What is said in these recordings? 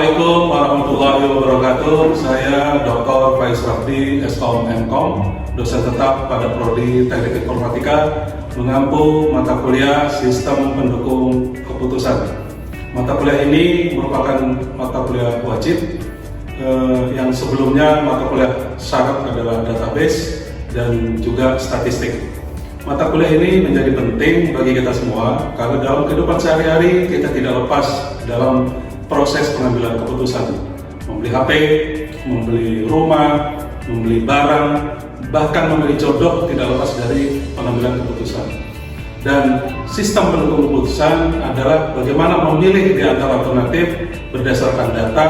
Assalamualaikum warahmatullahi wabarakatuh. Saya Dr. Faiz Rafdi, SKOM MKOM, dosen tetap pada Prodi Teknik Informatika, mengampu mata kuliah Sistem Pendukung Keputusan. Mata kuliah ini merupakan mata kuliah wajib yang sebelumnya mata kuliah syarat adalah database dan juga statistik. Mata kuliah ini menjadi penting bagi kita semua karena dalam kehidupan sehari-hari kita tidak lepas dalam proses pengambilan keputusan, membeli HP, membeli rumah, membeli barang, bahkan membeli jodoh tidak lepas dari pengambilan keputusan. Dan sistem pendukung keputusan adalah bagaimana memilih di antara alternatif berdasarkan data,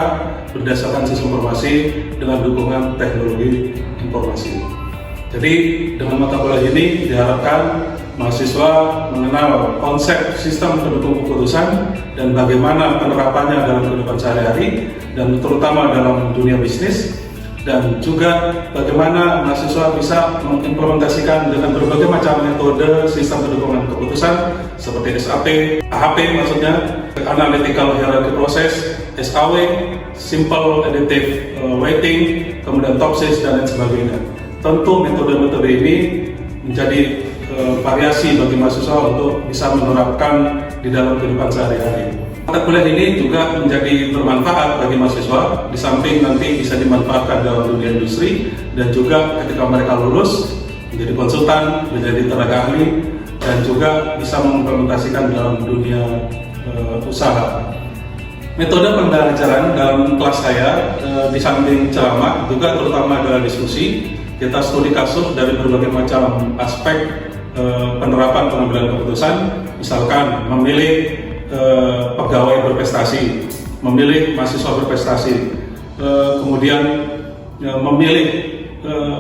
berdasarkan sistem informasi dengan dukungan teknologi informasi. Jadi dengan mata kuliah ini diharapkan mahasiswa mengenal konsep sistem pendukung keputusan dan bagaimana penerapannya dalam kehidupan sehari-hari dan terutama dalam dunia bisnis, dan juga bagaimana mahasiswa bisa mengimplementasikan dengan berbagai macam metode sistem pendukungan keputusan seperti SAP, AHP maksudnya, Analytical Hierarchy Process, SAW, Simple Additive Weighting, kemudian TOPSIS dan lain sebagainya. Tentu metode-metode ini menjadi variasi bagi mahasiswa untuk bisa menerapkan di dalam kehidupan sehari-hari. Mata kuliah ini juga menjadi bermanfaat bagi mahasiswa, di samping nanti bisa dimanfaatkan dalam dunia industri dan juga ketika mereka lulus menjadi konsultan, menjadi tenaga ahli, dan juga bisa mengimplementasikan dalam dunia usaha. Metode pembelajaran dalam kelas saya di samping ceramah juga terutama adalah diskusi. Kita studi kasus dari berbagai macam aspek penerapan pengambilan keputusan, misalkan memilih pegawai berprestasi, memilih mahasiswa berprestasi, kemudian memilih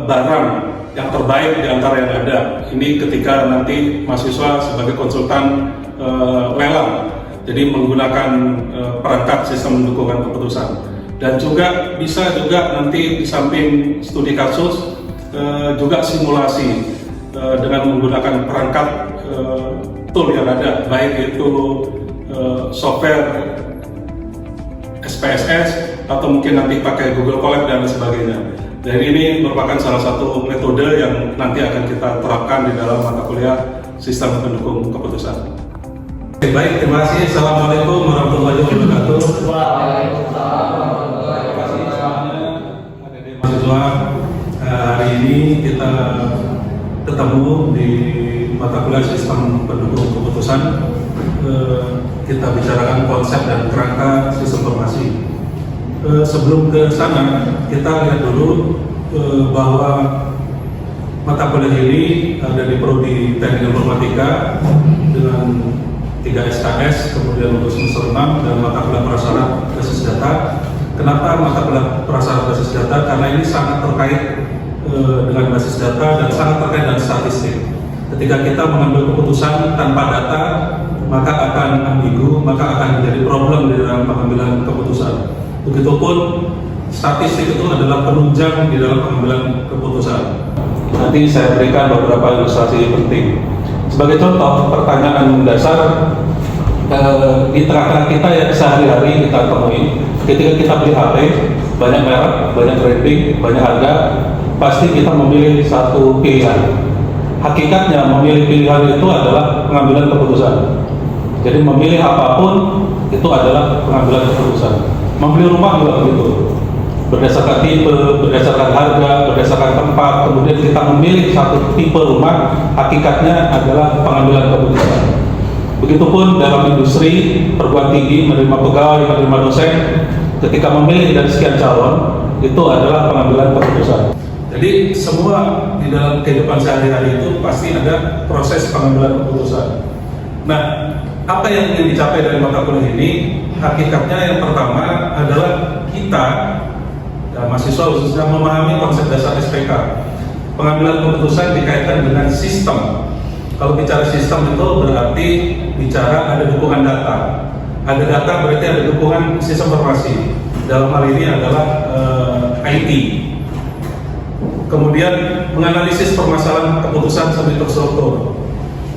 barang yang terbaik di antara yang ada. Ini ketika nanti mahasiswa sebagai konsultan lelang, jadi menggunakan perangkat sistem pendukungan keputusan. Dan juga bisa juga nanti di samping studi kasus juga simulasi dengan menggunakan perangkat tool yang ada, baik itu software SPSS atau mungkin nanti pakai Google Colab dan sebagainya. Dan ini merupakan salah satu metode yang nanti akan kita terapkan di dalam mata kuliah sistem pendukung keputusan. Baik, terima kasih. Assalamualaikum warahmatullahi wabarakatuh. Waalaikumsalam warahmatullahi wabarakatuh. Hari ini kita ketemu di mata kuliah sistem pendukung keputusan. Kita bicarakan konsep dan kerangka sistem informasi. Sebelum ke sana, kita lihat dulu bahwa mata kuliah ini ada di Prodi Teknik Informatika dengan 3 SKS, kemudian lulus semester 6 dan mata kuliah prasyarat basis data. Kenapa mata kuliah prasyarat basis data? Karena ini sangat terkait dengan basis data dan sangat terkait dengan statistik. Ketika kita mengambil keputusan tanpa data, maka akan ambigu, maka akan menjadi problem di dalam pengambilan keputusan. Begitupun statistik itu adalah penunjang di dalam pengambilan keputusan. Nanti saya berikan beberapa ilustrasi penting. Sebagai contoh, pertanyaan dasar di tengah-tengah kita yang sehari-hari kita temui, ketika kita beli HP, banyak merek, banyak branding, banyak harga, pasti kita memilih satu pilihan. Hakikatnya memilih pilihan itu adalah pengambilan keputusan. Jadi memilih apapun itu adalah pengambilan keputusan. Membeli rumah juga begitu. Berdasarkan tipe, berdasarkan harga, berdasarkan tempat, kemudian kita memilih satu tipe rumah, hakikatnya adalah pengambilan keputusan. Begitupun dalam industri, perguruan tinggi, menerima pegawai, menerima dosen, ketika memilih dari sekian calon, itu adalah pengambilan keputusan. Jadi semua di dalam kehidupan sehari-hari itu pasti ada proses pengambilan keputusan. Nah, apa yang ingin dicapai dari mata kuliah ini? Hakikatnya yang pertama adalah kita dan mahasiswa khususnya memahami konsep dasar SPK. Pengambilan keputusan dikaitkan dengan sistem. Kalau bicara sistem itu berarti bicara ada dukungan data. Ada data berarti ada dukungan sistem informasi. Dalam hal ini adalah IT. Kemudian menganalisis permasalahan keputusan sampai terstruktur.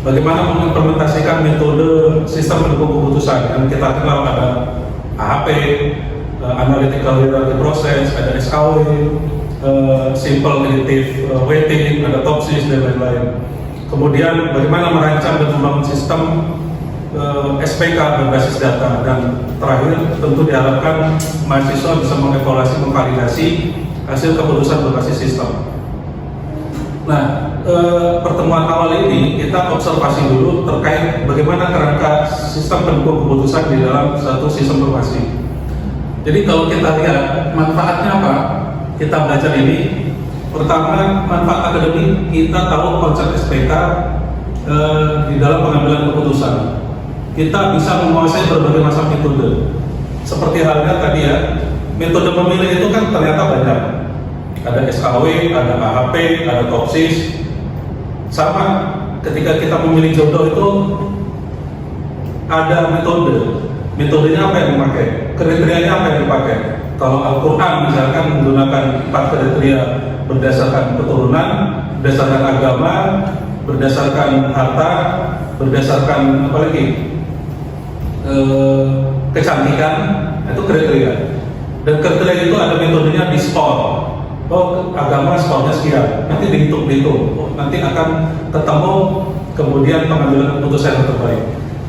Bagaimana mengimplementasikan metode sistem pendukung keputusan yang kita kenal ada AHP, analytical hierarchy process, ada SKW, simple additive weighting, ada topsis dan lain-lain. Kemudian bagaimana merancang dan membangun sistem SPK berbasis data, dan terakhir tentu diharapkan mahasiswa bisa mengevaluasi, memvalidasi hasil keputusan berbasis sistem. Nah, pertemuan awal ini kita observasi dulu terkait bagaimana kerangka sistem pendukung keputusan di dalam satu sistem informasi. Jadi kalau kita lihat manfaatnya apa, kita belajar ini. Pertama, manfaat akademik, kita tahu konsep SPK di dalam pengambilan keputusan. Kita bisa menguasai berbagai macam metode. Seperti halnya tadi ya, metode memilih itu kan ternyata banyak. Ada SKW, ada AHP, ada topsis. Sama ketika kita memilih jodoh itu ada metode. Metodenya apa yang dipakai? Kriterianya apa yang dipakai? Kalau Al-Quran misalkan menggunakan 4 kriteria berdasarkan keturunan, berdasarkan agama, berdasarkan harta, berdasarkan apa lagi? Kecantikan, itu kriteria. Dan kriteria itu ada metodenya di skor. Oh, agama skornya sekian, nanti dihitung. Oh, nanti akan ketemu kemudian pengambilan keputusan yang terbaik.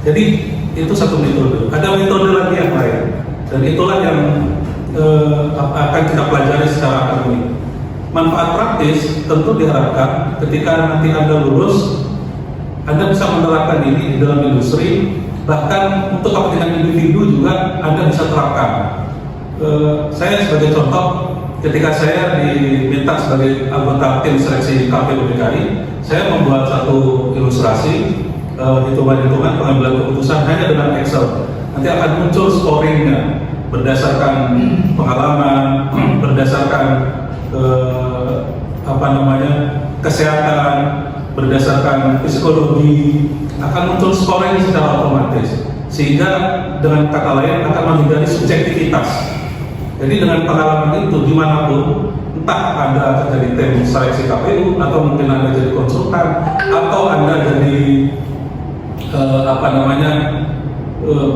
Jadi itu satu metode. Ada metode lagi yang lain, dan itulah yang akan kita pelajari secara akademik. Manfaat praktis tentu diharapkan ketika nanti Anda lulus, Anda bisa menerapkan ini di dalam industri. Bahkan untuk kepentingan individu juga Anda bisa terapkan. Saya sebagai contoh, ketika saya diminta sebagai anggota tim seleksi KPU DKI, saya membuat satu ilustrasi hitungan-hitungan pengambilan keputusan hanya dengan Excel. Nanti akan muncul scoringnya berdasarkan pengalaman, berdasarkan kesehatan, berdasarkan psikologi, akan muncul scoring secara otomatis, sehingga dengan kata lain akan menghindari subjektivitas. Jadi dengan pengalaman itu dimanapun, entah Anda akan jadi tim seleksi KPU, atau mungkin Anda jadi konsultan, atau Anda jadi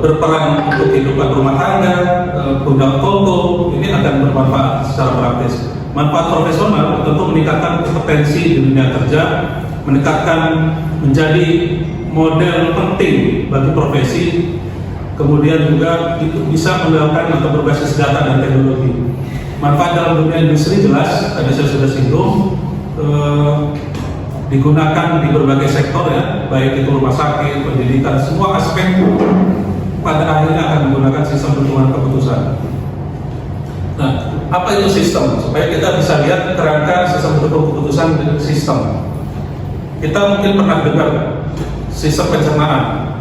berperan untuk kehidupan rumah tangga, punya toko, ini akan bermanfaat secara praktis. Manfaat profesional tentu meningkatkan kompetensi di dunia kerja, meningkatkan menjadi model penting bagi profesi. Kemudian juga itu bisa menggunakan atau berbasis data dan teknologi. Manfaat dalam dunia industri jelas, tadi saya sudah singgung, digunakan di berbagai sektor ya, baik itu rumah sakit, pendidikan, semua aspek pada akhirnya akan menggunakan sistem penentuan keputusan. Nah, apa itu sistem? Supaya kita bisa lihat kerangka sistem penentuan keputusan dengan sistem. Kita mungkin pernah dengar sistem pencernaan,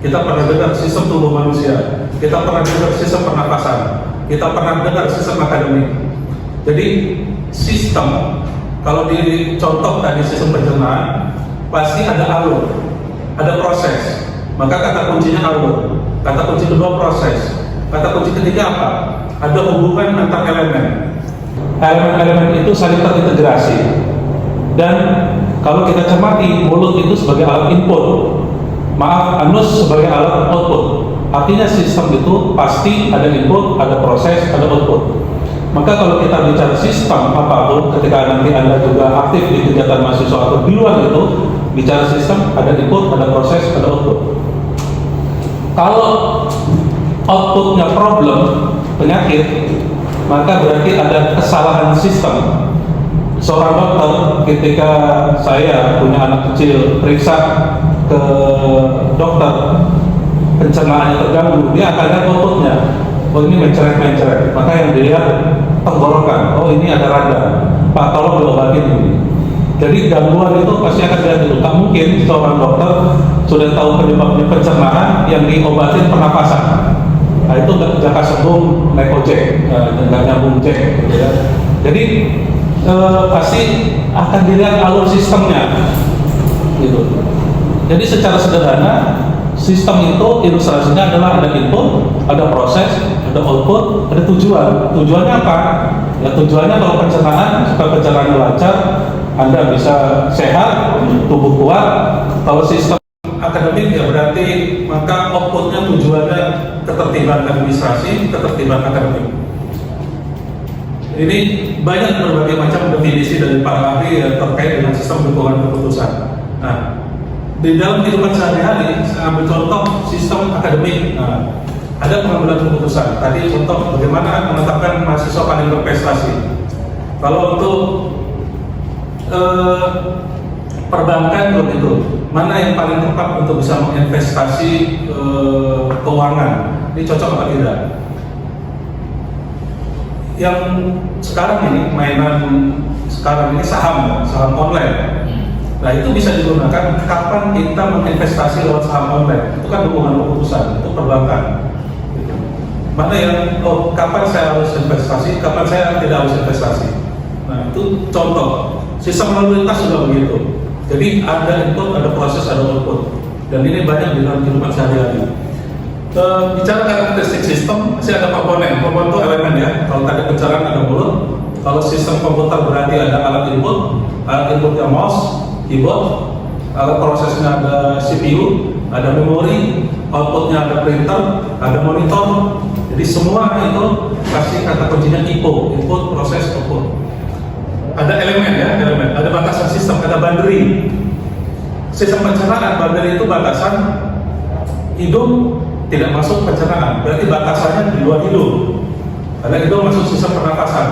kita pernah dengar sistem tubuh manusia, kita pernah dengar sistem pernapasan, kita pernah dengar sistem akademik. Jadi sistem, kalau di contoh tadi sistem pencernaan, pasti ada alur, ada proses. Maka kata kuncinya alur, kata kunci kedua proses, kata kunci ketiga apa? Ada hubungan antar elemen. Elemen-elemen itu saling terintegrasi. Dan kalau kita cermati, mulut itu sebagai alat input, anus sebagai alat output. Artinya sistem itu pasti ada input, ada proses, ada output. Maka kalau kita bicara sistem apapun, ketika nanti Anda juga aktif di kegiatan mahasiswa atau di luar itu, bicara sistem, ada input, ada proses, ada output. Kalau outputnya problem, penyakit, maka berarti ada kesalahan sistem. Seorang dokter ketika saya punya anak kecil periksa ke dokter, pencernaannya terganggu, dia akan lihat outputnya. Oh, ini mencret-mencret, maka yang dilihat tenggorokan. Oh, ini ada radang, Pak tolong diobatin ini. Jadi gangguan itu pasti akan dilihat dulu. Tak mungkin seorang dokter sudah tahu penyebabnya pencernaan yang diobatin pernapasan. Nah, itu jaka sembung naik ojek, nggak nyambung cek, gitu ya. Jadi pasti akan dilihat alur sistemnya, gitu. Jadi secara sederhana, sistem itu ilustrasinya adalah ada input, ada proses, ada output, ada tujuan. Tujuannya apa? Ya tujuannya kalau pencernaan, supaya pencernaannya lancar, Anda bisa sehat, tubuh kuat. Kalau sistem akademik ya berarti maka outputnya tujuannya ketertiban administrasi, ketertiban akademik. Ini banyak berbagai macam definisi dari para ahli terkait dengan sistem dukungan keputusan. Nah, di dalam kehidupan sehari-hari, saya ambil contoh sistem akademik. Nah, ada pengambilan keputusan. Tadi contoh bagaimana menetapkan mahasiswa paling berprestasi. Kalau untuk perbankan begitu, mana yang paling tepat untuk bisa menginvestasi keuangan, ini cocok apa tidak? Yang sekarang ini mainan sekarang ini saham online. Nah, itu bisa digunakan kapan kita menginvestasi lewat saham online. Itu kan dukungan keputusan, itu perbankan. Mana yang kapan saya harus investasi, kapan saya tidak harus investasi. Nah, itu contoh. Sistem lalu lintas juga begitu. Jadi ada input, ada proses, ada output. Dan ini banyak di dalam kehidupan sehari-hari. Bicara karakteristik sistem, masih ada komponen. Komponen itu elemen ya. Kalau tadi pencerahan ada mulut. Kalau sistem komputer berarti ada alat inputnya mouse, keyboard, alat prosesnya ada CPU, ada memori, outputnya ada printer, ada monitor. Jadi semua itu pasti kata kuncinya input, proses, output. Ada elemen ya, ada batasan sistem, ada boundary. Sistem pencernaan, boundary itu batasan hidung tidak masuk pencernaan, berarti batasannya di luar hidung. Karena hidung masuk sistem pernapasan.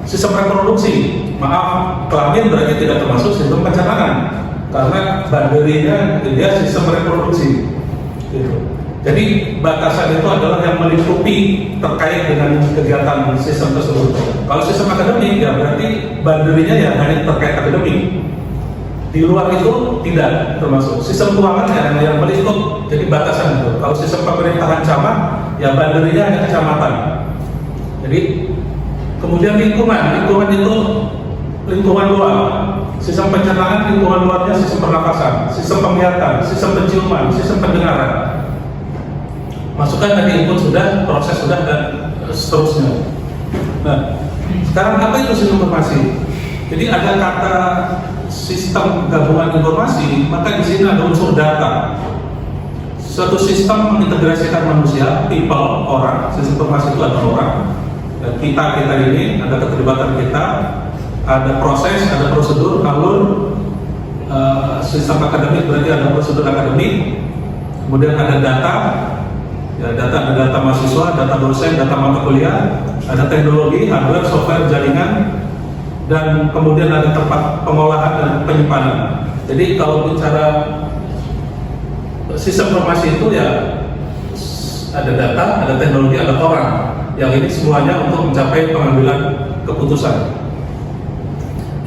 Sistem reproduksi, maaf, kelamin berarti tidak termasuk sistem pencernaan, karena boundary-nya dia sistem reproduksi. Gitu. Jadi batasan itu adalah yang melingkupi terkait dengan kegiatan sistem tersebut. Kalau sistem akademik ya berarti boundary-nya ya hanya terkait akademik. Di luar itu tidak termasuk. Sistem keuangan yang melingkup, jadi batasan itu. Kalau sistem pemerintahan camat, ya boundary-nya hanya kecamatan. Jadi kemudian lingkungan itu lingkungan luar. Sistem pencernaan lingkungan luarnya sistem pernapasan, sistem penglihatan, sistem penciuman, sistem pendengaran. Masukkan tadi input sudah, proses sudah, dan seterusnya. Nah, sekarang apa itu sistem informasi? Jadi ada kata sistem gabungan informasi, maka di sini ada unsur data. Suatu sistem mengintegrasikan manusia, people, orang. Sistem informasi itu ada orang. Dan kita ini ada keterlibatan kita, ada proses, ada prosedur, alur. Sistem akademik berarti ada prosedur akademik. Kemudian ada data. Ya, ada data mahasiswa, data dosen, data mata kuliah, ada teknologi, hardware, software, jaringan, dan kemudian ada tempat pengolahan dan penyimpanan. Jadi kalau bicara sistem informasi itu ya ada data, ada teknologi, ada orang. Yang ini semuanya untuk mencapai pengambilan keputusan.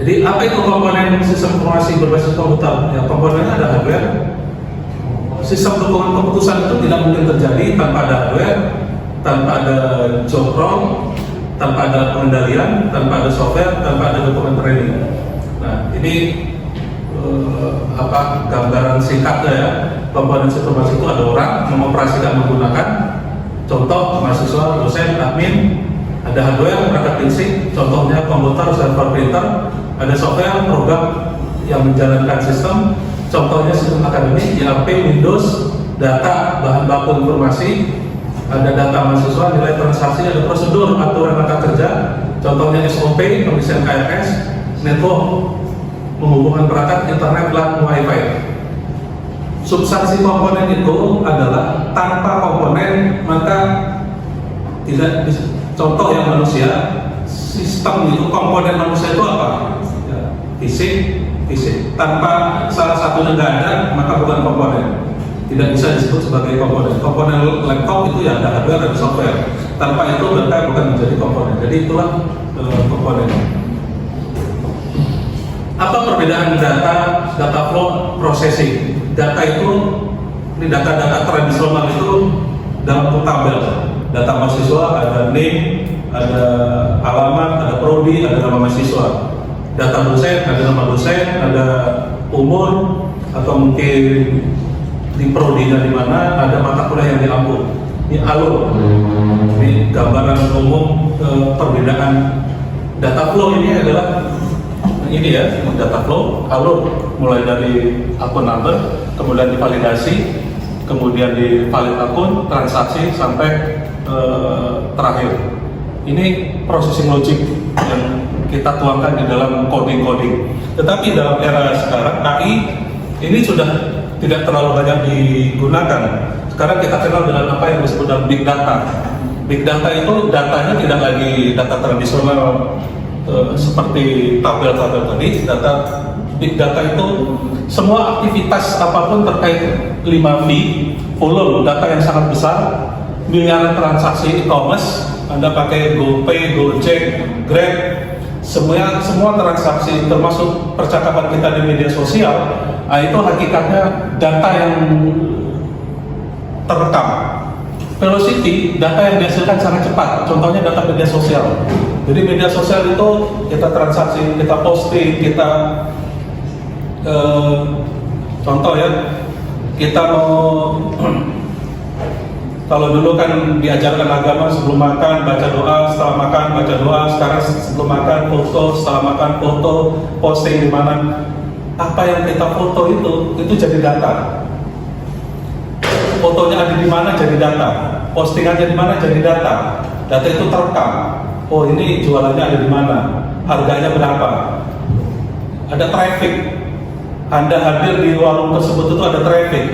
Jadi apa itu komponen sistem informasi berbasis komputer? Ya, komponennya ada hardware. Sistem dukungan keputusan itu tidak mungkin terjadi tanpa ada hardware, tanpa ada job role, tanpa ada pengendalian, tanpa ada software, tanpa ada dokumen training. Nah, ini gambaran singkatnya ya. Komponen sistem informasi itu ada orang mengoperasikan menggunakan. Contoh mahasiswa, dosen, admin. Ada hardware, perangkat fisik, contohnya komputer, server, printer. Ada software, program yang menjalankan sistem. Contohnya sistem akademik, ERP, Windows, data, bahan baku informasi, ada data mahasiswa, nilai transaksi, ada prosedur, aturan tata kerja, contohnya SOP, pengisian KRS, network, menghubungkan perangkat, internet, LAN, WiFi. Substansi komponen itu adalah tanpa komponen maka tidak bisa. Contoh yang manusia, sistem itu komponen manusia itu apa? Ya, fisik. Tanpa salah satunya nggak ada, maka bukan komponen. Tidak bisa disebut sebagai komponen. Komponen laptop itu ya ada hardware dan software. Tanpa itu mereka bukan menjadi komponen. Jadi itulah komponen. Apa perbedaan data flow, processing? Data itu, ini data-data tradisional itu dalam tabel. Data mahasiswa ada name, ada alamat, ada prodi, ada nama mahasiswa. Data dosen, ada nama dosen, ada umur, atau mungkin di prodinya di mana, ada mata kuliah yang diambil. Ini alur. Ini gambaran umum perbedaan data flow ini adalah ini ya, data flow, alur mulai dari akun number, kemudian divalidasi, kemudian di valid akun, transaksi sampai terakhir. Ini processing logic yang kita tuangkan di dalam coding. Tetapi dalam era sekarang AI ini sudah tidak terlalu banyak digunakan. Sekarang kita kenal dengan apa yang disebut dengan big data. Big data itu datanya tidak lagi data tradisional seperti tabel-tabel tadi. Big data itu semua aktivitas apapun terkait 5V, volume data yang sangat besar, miliaran transaksi e-commerce, Anda pakai GoPay, Gojek, Grab, semua transaksi termasuk percakapan kita di media sosial, itu hakikatnya data yang terekam. Velocity, data yang dihasilkan sangat cepat, contohnya data media sosial. Jadi media sosial itu kita transaksi, kita posting, kita contoh ya, kita mau kalau dulu kan diajarkan agama sebelum makan baca doa, setelah makan baca doa. Sekarang sebelum makan foto, setelah makan foto, posting di mana. Apa yang kita foto itu jadi data. Fotonya ada di mana jadi data, postingannya di mana jadi data. Data itu terekam. Oh ini jualannya ada di mana, harganya berapa, ada traffic. Anda hadir di warung tersebut itu ada traffic,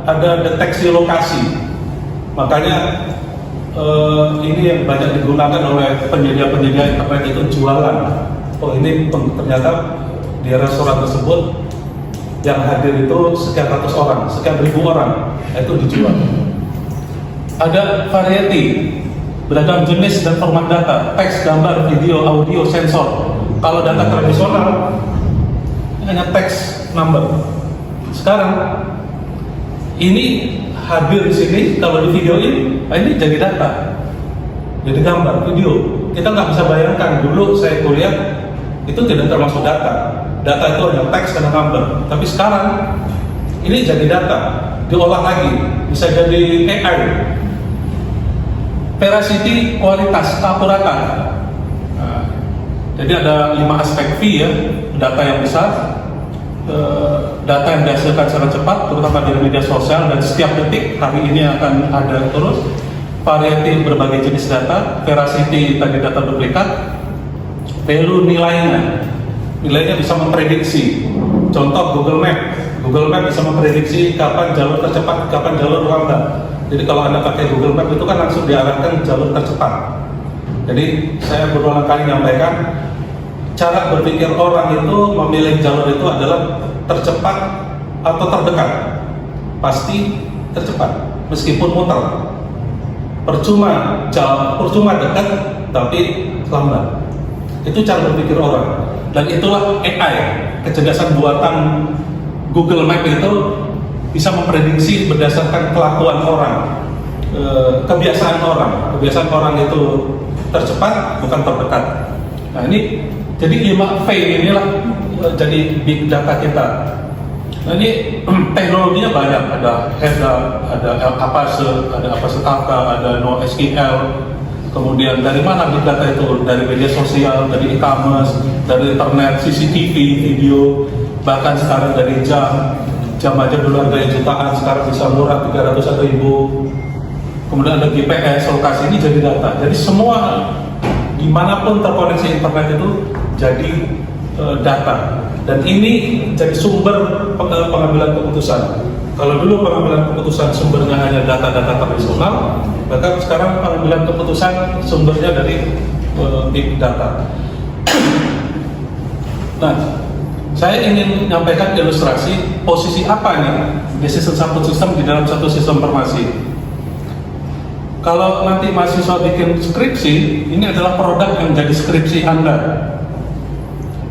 ada deteksi lokasi. Makanya ini yang banyak digunakan oleh penyedia-penyedia internet itu jualan. Oh ini ternyata di restoran tersebut yang hadir itu sekian ratus orang, sekian ribu orang, itu dijual. Ada variety, beragam jenis dan format data, teks, gambar, video, audio, sensor. Kalau data tradisional hanya teks, number. Sekarang ini hadir di sini, kalau di videoin, ini jadi data, jadi gambar, video. Kita nggak bisa bayangkan dulu saya kuliah itu tidak termasuk data. Data itu hanya teks dan gambar. Tapi sekarang ini jadi data, diolah lagi, bisa jadi AI. Veracity, kualitas, keakuratan. Nah, jadi ada 5 aspek V ya, data yang besar, data yang dihasilkan secara cepat, terutama di media sosial dan setiap detik hari ini akan ada terus. Variety, berbagai jenis data. Veracity, tadi data duplikat. Value, nilainya bisa memprediksi. Contoh Google Map bisa memprediksi kapan jalur tercepat, kapan jalur lambat. Jadi kalau Anda pakai Google Map itu kan langsung diarahkan jalur tercepat. Jadi saya berulang kali menyampaikan, cara berpikir orang itu memilih jalur itu adalah tercepat atau terdekat. Pasti tercepat, meskipun muter. Percuma dekat, tapi lambat. Itu cara berpikir orang. Dan itulah AI, kecerdasan buatan Google Map itu bisa memprediksi berdasarkan kelakuan orang, kebiasaan orang. Kebiasaan orang itu tercepat, bukan terdekat. Nah ini, jadi 5V inilah jadi big data kita. Nah ini teknologinya banyak, ada Apase, ada Apase Kafka, ada NoSQL. Kemudian dari mana big data itu? Dari media sosial, dari e-commerce, dari internet, CCTV, video, bahkan sekarang dari jam aja dulu harganya jutaan, sekarang bisa murah 300.000. Kemudian ada GPS, lokasi, ini jadi data. Jadi semua dimanapun terkoneksi internet itu jadi data. Dan ini jadi sumber pengambilan keputusan. Kalau dulu pengambilan keputusan sumbernya hanya data-data tradisional, maka sekarang pengambilan keputusan sumbernya dari big data. Nah, saya ingin menyampaikan ilustrasi posisi apa nih di satu sistem di dalam satu sistem informasi. Kalau nanti mahasiswa bikin skripsi, ini adalah produk yang jadi skripsi Anda.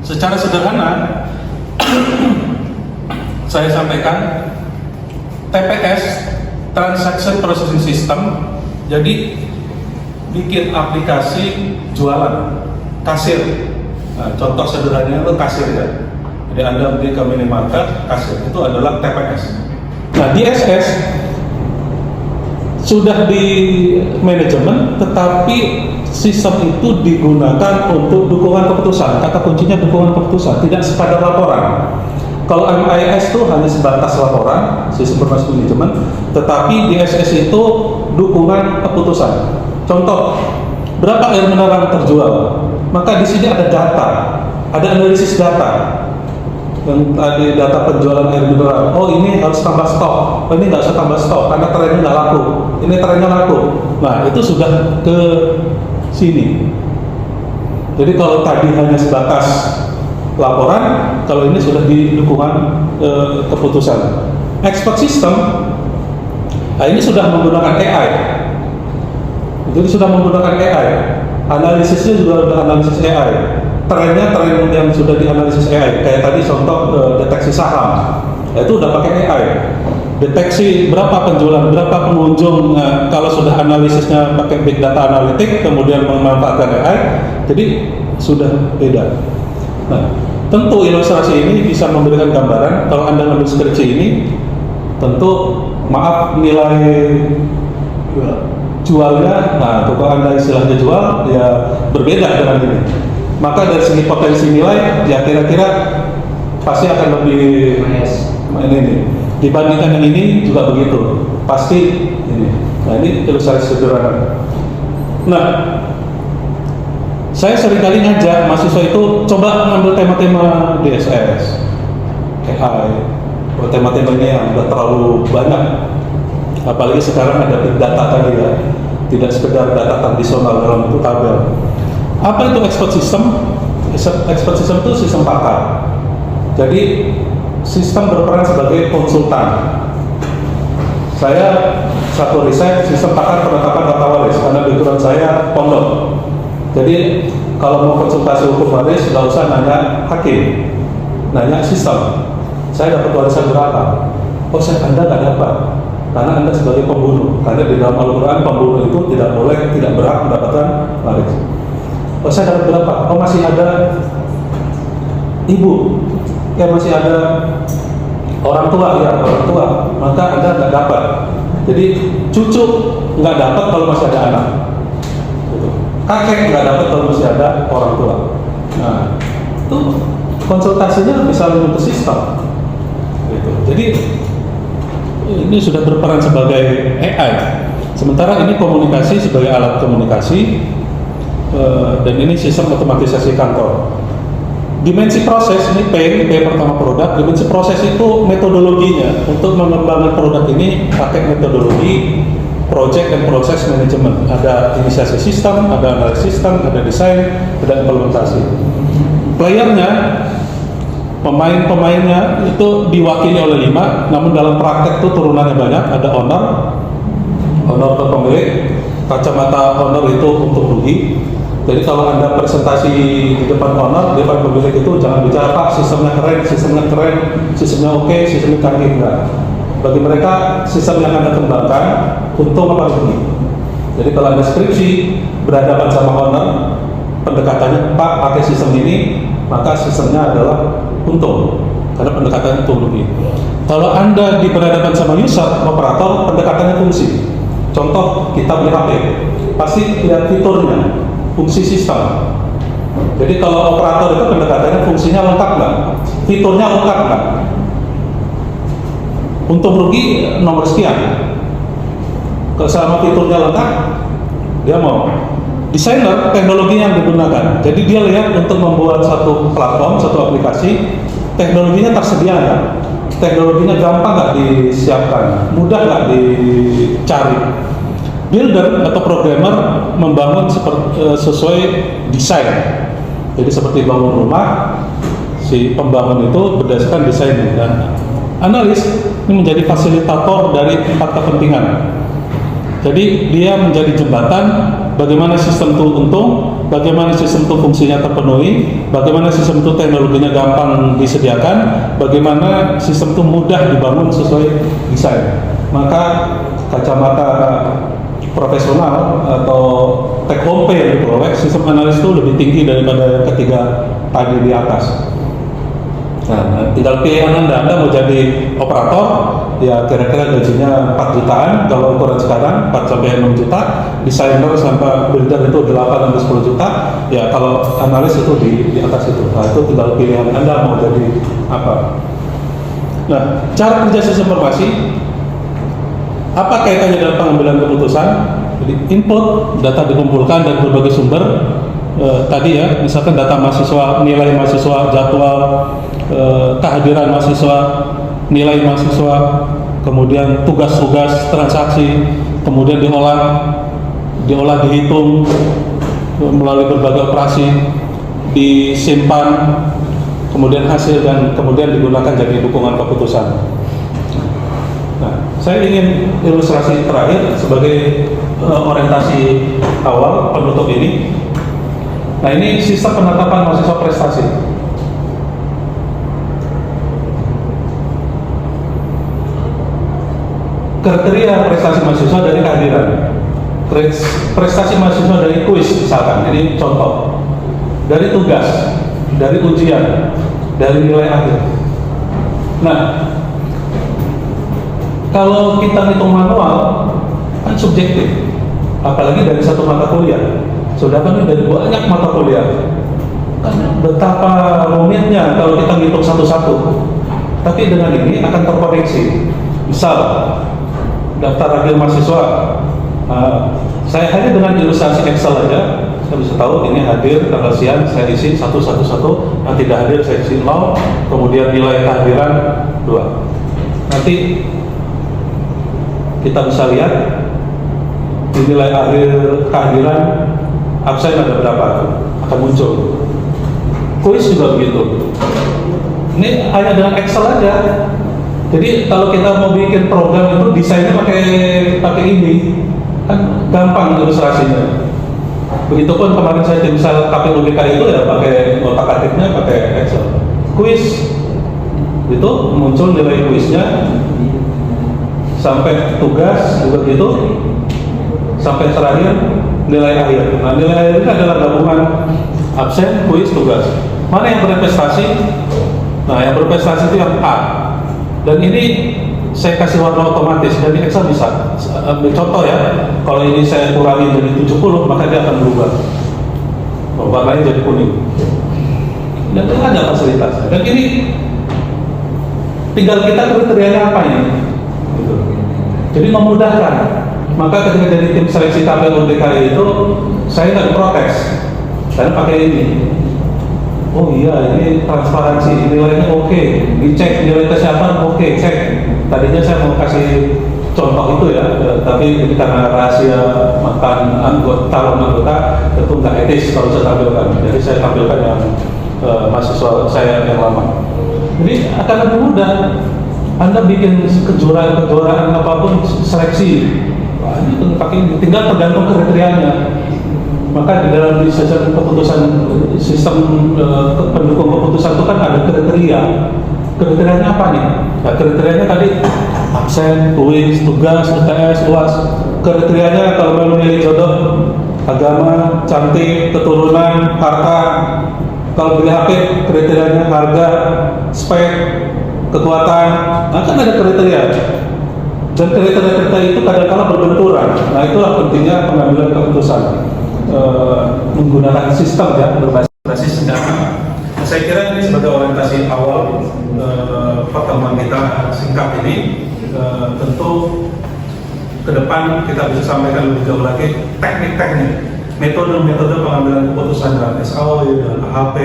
Secara sederhana, saya sampaikan TPS, Transaction Processing System, jadi bikin aplikasi jualan, kasir. Nah, contoh sederhananya itu kasir ya. Jadi Anda pergi ke minimarket, kasir itu adalah TPS. Nah di SS sudah di manajemen, tetapi sistem itu digunakan untuk dukungan keputusan. Kata kuncinya dukungan keputusan, tidak sekadar laporan. Kalau MIS itu hanya sebatas laporan, sistem informasi manajemen, tetapi di SS itu dukungan keputusan. Contoh, berapa air mineral terjual? Maka di sini ada data, ada analisis data. Yang tadi data penjualan air mineral. Oh, ini harus tambah stok. Oh, ini nggak usah tambah stok karena trennya nggak laku. Ini trennya laku. Nah, itu sudah ke sini. Jadi kalau tadi hanya sebatas laporan, kalau ini sudah di dukungan keputusan. Expert system, nah ini sudah menggunakan AI. Jadi sudah menggunakan AI. Analisisnya juga sudah analisis AI. Trennya tren yang sudah dianalisis AI. Kayak tadi contoh deteksi saham, itu udah pakai AI. Deteksi berapa penjualan, berapa pengunjung. Kalau sudah analisisnya pakai big data analitik, kemudian memanfaatkan AI, jadi sudah beda. Nah, tentu ilustrasi ini bisa memberikan gambaran. Kalau Anda ngambil skripsi ini, tentu maaf nilai jualnya, nah kalau Anda istilahnya jual, ya berbeda dengan ini. Maka dari segi potensi nilai, ya kira-kira pasti akan lebih ini. Dibandingkan yang ini juga begitu, pasti ini. Nah, ini ilustrasi sederhana. Nah, saya seringkali ngajak mahasiswa itu coba ngambil tema-tema DSS, AI, tema-tema ini yang udah terlalu banyak. Apalagi sekarang ada big data tadi ya, tidak sekedar data tradisional dalam bentuk tabel. Apa itu expert system? Expert system itu sistem pakar. Jadi sistem berperan sebagai konsultan. Saya satu riset sistem pakar penetapan data waris karena background saya pondok. Jadi kalau mau konsultasi hukum waris nggak usah nanya hakim, nanya sistem. Saya dapat warisan berapa? Oh, Anda nggak dapat karena Anda sebagai pembunuh. Karena di dalam Al-Quran pembunuh itu tidak berhak mendapatkan waris. Oh, saya dapat berapa? Oh, masih ada ibu, ya masih ada orang tua, ya orang tua. Maka Anda nggak dapat. Jadi cucu nggak dapat kalau masih ada anak. Kakek nggak dapat kalau masih ada orang tua. Nah, itu konsultasinya bisa membentuk sistem. Gitu. Jadi ini sudah berperan sebagai AI. Sementara ini komunikasi sebagai alat komunikasi, dan ini sistem otomatisasi kantor. Dimensi proses ini P pertama produk. Dimensi proses itu metodologinya untuk mengembangkan produk ini pakai metodologi project dan proses manajemen. Ada inisiasi sistem, ada analisis sistem, ada desain, ada implementasi. Playernya, pemain-pemainnya itu diwakili oleh 5, namun dalam praktek itu turunannya banyak. Ada owner atau pemilik, kacamata owner itu untuk rugi. Jadi kalau Anda presentasi di depan owner, di depan pemilik itu jangan bicara Pak sistemnya keren, sistemnya oke, sistemnya canggih, enggak. Bagi mereka sistem yang Anda kembangkan untung apa rugi. Jadi kalau Anda skripsi berhadapan sama owner, pendekatannya Pak pakai sistem ini, maka sistemnya adalah untung karena pendekatannya untung rugi. Kalau Anda berhadapan sama user, operator, pendekatannya fungsi. Contoh, kita beli HP, pasti lihat fiturnya, fungsi sistem. Jadi kalau operator itu pendekatannya fungsinya lengkap nggak, fiturnya lengkap nggak, untung rugi nomor sekian. Kalau selama fiturnya lengkap, dia mau. Desainer teknologi yang digunakan. Jadi dia lihat untuk membuat satu platform, satu aplikasi, teknologinya tersedia nggak, teknologinya gampang nggak disiapkan, mudah nggak dicari. Builder atau programmer membangun sesuai desain. Jadi seperti bangun rumah, si pembangun itu berdasarkan desainnya. Dan analis ini menjadi fasilitator dari 4 kepentingan. Jadi dia menjadi jembatan bagaimana sistem itu untung, bagaimana sistem itu fungsinya terpenuhi, bagaimana sistem itu teknologinya gampang disediakan, bagaimana sistem itu mudah dibangun sesuai desain. Maka kacamata profesional atau take home pay yang diperoleh sistem analis itu lebih tinggi daripada ketiga tadi di atas. Nah, tinggal pilihan Anda mau jadi operator, ya kira-kira gajinya 4 jutaan kalau ukuran sekarang, 4 sampai 6 juta, desainer sampai builder itu 8 sampai 10 juta, ya kalau analis itu di atas itu. Nah, itu tinggal pilihan Anda mau jadi apa. Nah, cara kerja sistem informasi, apa kaitannya dalam pengambilan keputusan? Jadi input, data dikumpulkan dari berbagai sumber. Tadi ya, misalkan data mahasiswa, nilai mahasiswa, jadwal, kehadiran mahasiswa, nilai mahasiswa, kemudian tugas-tugas, transaksi, kemudian diolah, dihitung melalui berbagai operasi, disimpan, kemudian hasil dan kemudian digunakan jadi dukungan keputusan. Nah, saya ingin ilustrasi terakhir sebagai orientasi awal penutup ini. Nah, ini sistem penetapan mahasiswa prestasi. Kriteria prestasi mahasiswa dari kehadiran, prestasi mahasiswa dari kuis misalkan, ini contoh, dari tugas, dari ujian, dari nilai akhir. Nah, kalau kita hitung manual kan subjektif, apalagi dari satu mata kuliah. Sedangkan dari banyak mata kuliah, kan betapa rumitnya kalau kita hitung satu-satu. Tapi dengan ini akan terkoneksi. Misal daftar akhir mahasiswa, saya hanya dengan ilustrasi Excel aja, saya bisa tahu ini hadir tanggal sekian, saya isi satu-satu, yang tidak hadir saya isi 0, kemudian nilai kehadiran 2. Nanti kita bisa lihat di nilai akhir kehadiran absen ada berapa, akan muncul. Kuis juga begitu. Ini hanya dengan Excel aja. Jadi kalau kita mau bikin program itu desainnya pakai ini, kan gampang ilustrasinya. Begitupun kemarin saya misal KPU DKI itu ya pakai otak-atiknya pakai Excel. Kuis itu muncul nilai kuisnya, sampai tugas juga gitu, sampai terakhir nilai akhir. Nah, nilai akhir ini adalah gabungan absen, kuis, tugas. Mana yang berprestasi? Nah, yang berprestasi itu yang A. Dan ini saya kasih warna otomatis, dan di Excel bisa. Contoh ya, kalau ini saya kurangi jadi 70, maka dia akan berubah. Warnanya jadi kuning. Dan itu ada fasilitas. Dan ini tinggal kita kriterianya apa ini? Gitu. Jadi memudahkan. Maka ketika jadi tim seleksi KPU DKI itu, saya nggak protes, saya pakai ini. Oh iya, ini transparansi, nilainya oke, dicek nilai kesiapan oke, cek. Tadinya saya mau kasih contoh itu ya, tapi ini karena rahasia makan calon anggota, tentu nggak etis kalau saya tampilkan. Jadi saya tampilkan yang mahasiswa saya yang lama. Jadi akan lebih mudah. Anda bikin kejuaraan apapun seleksi. Wah, ini tinggal tergantung kriterianya. Maka di dalam sistem keputusan, sistem pendukung keputusan itu kan ada kriteria. Kriterianya apa nih? Nah, kriterianya tadi absen, kuis, tugas, UTS, UAS. Kriterianya kalau mau milih jodoh, agama, cantik, keturunan, harta. Kalau beli HP, kriterianya harga, spek, kekuatan. Nah, kan ada kriteria. Dan kriteria-kriteria itu kadang-kala berbenturan. Nah, itulah pentingnya pengambilan keputusan menggunakan sistem ya, berbasis data. Saya kira ini sebagai orientasi awal pertemuan kita singkat ini. Tentu ke depan kita bisa sampaikan lebih jauh lagi teknik-teknik, metode-metode pengambilan keputusan dalam SAO dan AHP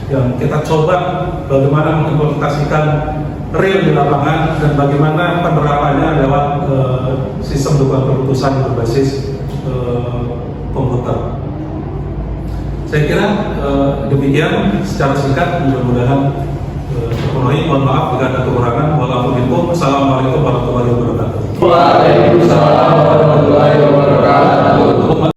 yang kita coba bagaimana mengimplementasikan real di lapangan dan bagaimana penerapannya lewat sistem dukungan keputusan berbasis komputer. Saya kira demikian secara singkat, mudah-mudahan terpenuhi. Mohon maaf jika ada kekurangan.